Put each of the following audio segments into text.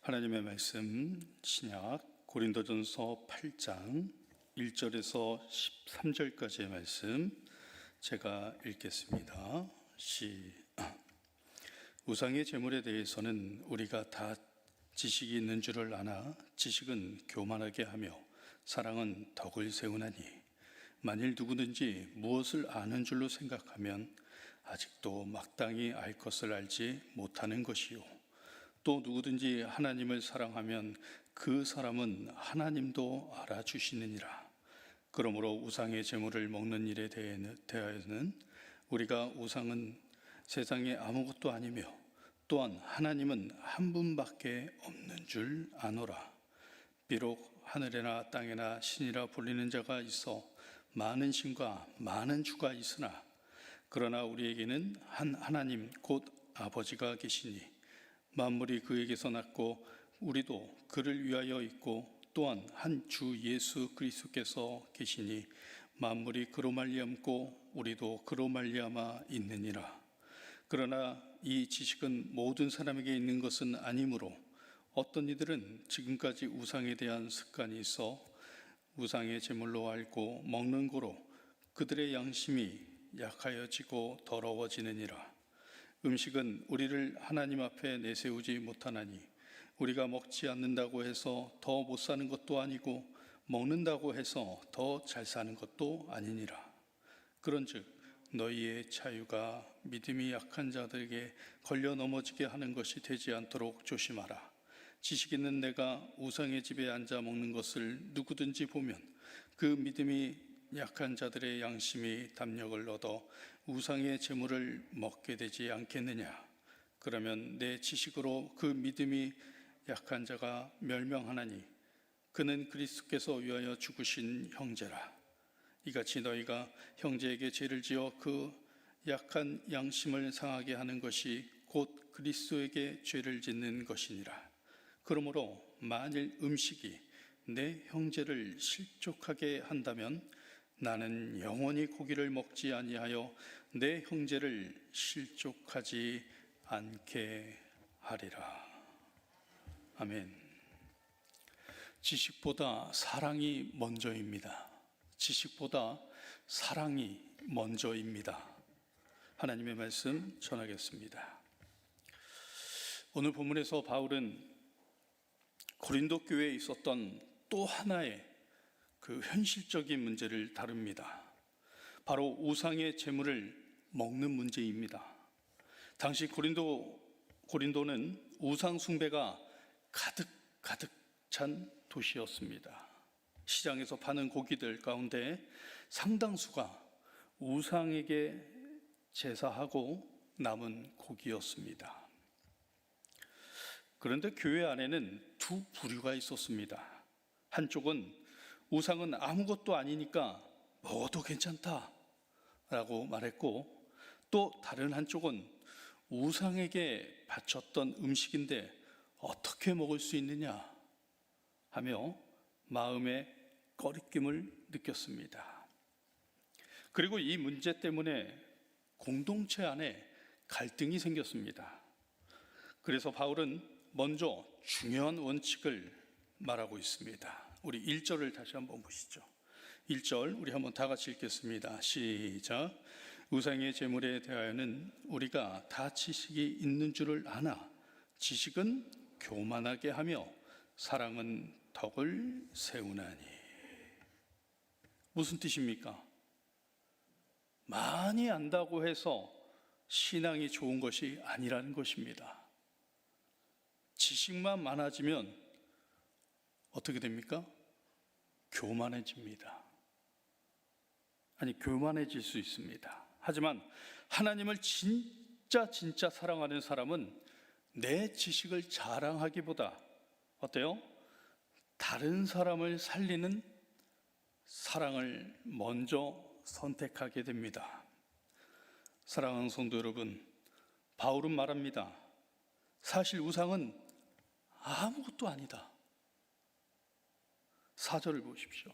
하나님의 말씀 신약 고린도전서 8장 1절에서 13절까지의 말씀 제가 읽겠습니다. 우상의 제물에 대해서는 우리가 다 지식이 있는 줄을 아나 지식은 교만하게 하며 사랑은 덕을 세우나니 만일 누구든지 무엇을 아는 줄로 생각하면 아직도 마땅히 알 것을 알지 못하는 것이요 또 누구든지 하나님을 사랑하면 그 사람은 하나님도 알아주시느니라. 그러므로 우상의 제물을 먹는 일에 대하여는 우리가 우상은 세상에 아무것도 아니며 또한 하나님은 한 분밖에 없는 줄 아노라. 비록 하늘에나 땅에나 신이라 불리는 자가 있어 많은 신과 많은 주가 있으나 그러나 우리에게는 한 하나님 곧 아버지가 계시니 만물이 그에게서 났고 우리도 그를 위하여 있고 또한 한 주 예수 그리스도께서 계시니 만물이 그로 말미암고 우리도 그로 말미암아 있느니라. 그러나 이 지식은 모든 사람에게 있는 것은 아니므로 어떤 이들은 지금까지 우상에 대한 습관이 있어 우상의 제물로 알고 먹는 고로 그들의 양심이 약하여지고 더러워지느니라. 음식은 우리를 하나님 앞에 내세우지 못하나니 우리가 먹지 않는다고 해서 더 못 사는 것도 아니고 먹는다고 해서 더 잘 사는 것도 아니니라. 그런즉 너희의 자유가 믿음이 약한 자들에게 걸려 넘어지게 하는 것이 되지 않도록 조심하라. 지식 있는 내가 우상의 집에 앉아 먹는 것을 누구든지 보면 그 믿음이 약한 자들의 양심이 담력을 얻어 우상의 제물을 먹게 되지 않겠느냐. 그러면 내 지식으로 그 믿음이 약한 자가 멸명하나니 그는 그리스도께서 위하여 죽으신 형제라. 이같이 너희가 형제에게 죄를 지어 그 약한 양심을 상하게 하는 것이 곧 그리스도에게 죄를 짓는 것이니라. 그러므로 만일 음식이 내 형제를 실족하게 한다면 나는 영원히 고기를 먹지 아니하여 내 형제를 실족하지 않게 하리라. 아멘. 지식보다 사랑이 먼저입니다. 지식보다 사랑이 먼저입니다. 하나님의 말씀 전하겠습니다. 오늘 본문에서 바울은 고린도 교회에 있었던 또 하나의 그 현실적인 문제를 다룹니다. 바로 우상의 제물을 먹는 문제입니다. 당시 고린도는 우상 숭배가 가득 찬 도시였습니다. 시장에서 파는 고기들 가운데 상당수가 우상에게 제사하고 남은 고기였습니다. 그런데 교회 안에는 두 부류가 있었습니다. 한쪽은 우상은 아무것도 아니니까 먹어도 괜찮다라고 말했고, 또 다른 한쪽은 우상에게 바쳤던 음식인데 어떻게 먹을 수 있느냐 하며 마음에 꺼리낌을 느꼈습니다. 그리고 이 문제 때문에 공동체 안에 갈등이 생겼습니다. 그래서 바울은 먼저 중요한 원칙을 말하고 있습니다. 우리 1절을 다시 한번 보시죠. 1절 우리 한번 다 같이 읽겠습니다. 시작. 우상의 제물에 대하여는 우리가 다 지식이 있는 줄을 아나 지식은 교만하게 하며 사랑은 덕을 세우나니. 무슨 뜻입니까? 많이 안다고 해서 신앙이 좋은 것이 아니라는 것입니다. 지식만 많아지면 어떻게 됩니까? 교만해집니다. 아니, 교만해질 수 있습니다. 하지만 하나님을 진짜 사랑하는 사람은 내 지식을 자랑하기보다 어때요? 다른 사람을 살리는 사랑을 먼저 선택하게 됩니다. 사랑하는 성도 여러분, 바울은 말합니다. 사실 우상은 아무것도 아니다. 4절을 보십시오.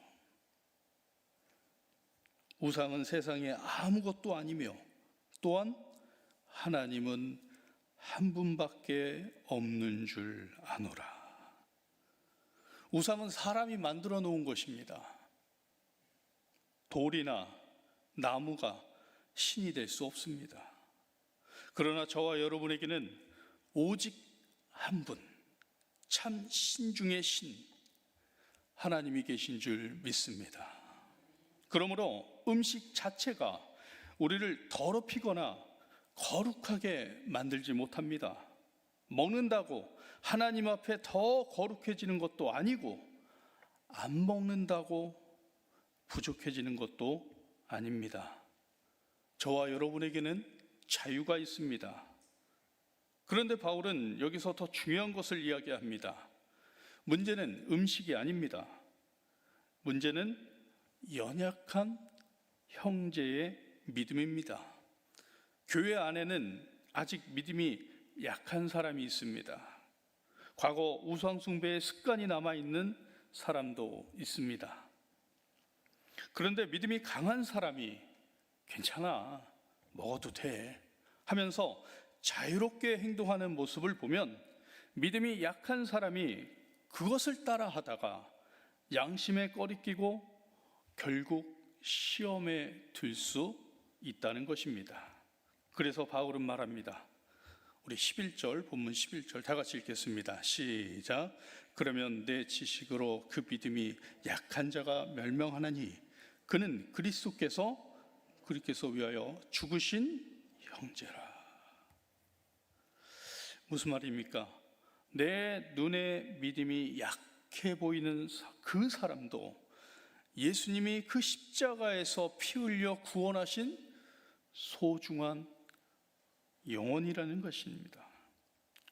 우상은 세상에 아무것도 아니며 또한 하나님은 한 분밖에 없는 줄 아노라. 우상은 사람이 만들어 놓은 것입니다. 돌이나 나무가 신이 될 수 없습니다. 그러나 저와 여러분에게는 오직 한 분, 참 신 중의 신, 하나님이 계신 줄 믿습니다. 그러므로 음식 자체가 우리를 더럽히거나 거룩하게 만들지 못합니다. 먹는다고 하나님 앞에 더 거룩해지는 것도 아니고, 안 먹는다고 부족해지는 것도 아닙니다. 저와 여러분에게는 자유가 있습니다. 그런데 바울은 여기서 더 중요한 것을 이야기합니다. 문제는 음식이 아닙니다. 문제는 연약한 형제의 믿음입니다. 교회 안에는 아직 믿음이 약한 사람이 있습니다. 과거 우상 숭배의 습관이 남아있는 사람도 있습니다. 그런데 믿음이 강한 사람이 괜찮아, 먹어도 돼 하면서 자유롭게 행동하는 모습을 보면, 믿음이 약한 사람이 그것을 따라 하다가 양심에 꺼리끼고 결국 시험에 들 수 있다는 것입니다. 그래서 바울은 말합니다. 우리 11절, 본문 11절 다 같이 읽겠습니다. 시작. 그러면 내 지식으로 그 믿음이 약한 자가 멸명하나니 그는 그리스도께서 위하여 죽으신 형제라. 무슨 말입니까? 내 눈에 믿음이 약해 보이는 그 사람도 예수님이 그 십자가에서 피 흘려 구원하신 소중한 영혼이라는 것입니다.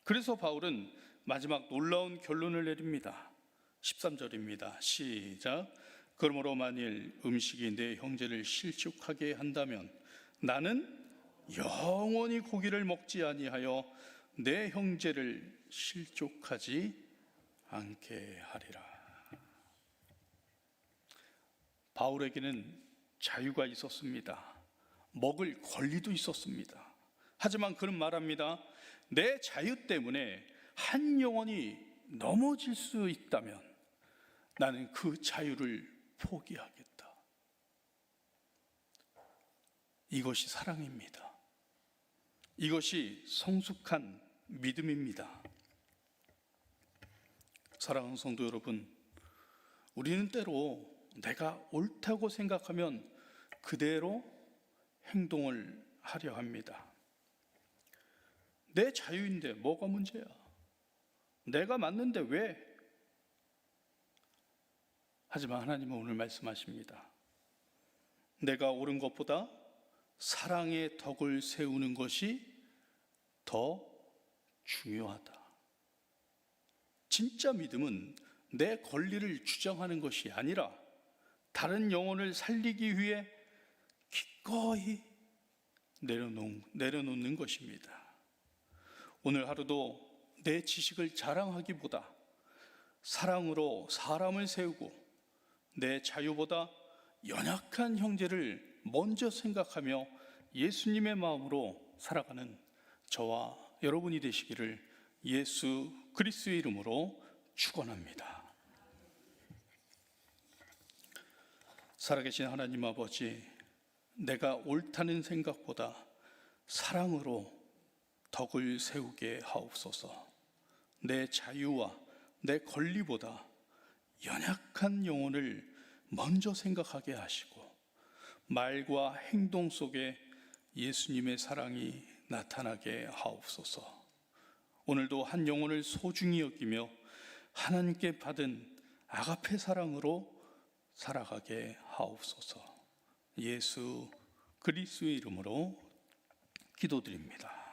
그래서 바울은 마지막 놀라운 결론을 내립니다. 13절입니다. 시작. 그러므로 만일 음식이 내 형제를 실족하게 한다면 나는 영원히 고기를 먹지 아니하여 내 형제를 실족하지 않게 하리라. 바울에게는 자유가 있었습니다. 먹을 권리도 있었습니다. 하지만 그는 말합니다. 내 자유 때문에 한 영혼이 넘어질 수 있다면 나는 그 자유를 포기하겠다. 이것이 사랑입니다. 이것이 성숙한 믿음입니다. 사랑하는 성도 여러분, 우리는 때로 내가 옳다고 생각하면 그대로 행동을 하려 합니다. 내 자유인데 뭐가 문제야? 내가 맞는데 왜? 하지만 하나님은 오늘 말씀하십니다. 내가 옳은 것보다 사랑의 덕을 세우는 것이 더 중요하다. 진짜 믿음은 내 권리를 주장하는 것이 아니라 다른 영혼을 살리기 위해 기꺼이 내려놓는 것입니다. 오늘 하루도 내 지식을 자랑하기보다 사랑으로 사람을 세우고 내 자유보다 연약한 형제를 먼저 생각하며 예수님의 마음으로 살아가는 저와 여러분이 되시기를 예수 그리스도의 이름으로 축원합니다. 살아계신 하나님 아버지, 내가 옳다는 생각보다 사랑으로 덕을 세우게 하옵소서. 내 자유와 내 권리보다 연약한 영혼을 먼저 생각하게 하시고 말과 행동 속에 예수님의 사랑이 나타나게 하옵소서. 오늘도 한 영혼을 소중히 여기며 하나님께 받은 아가페 사랑으로 살아가게 하옵소서. 예수 그리스도의 이름으로 기도드립니다.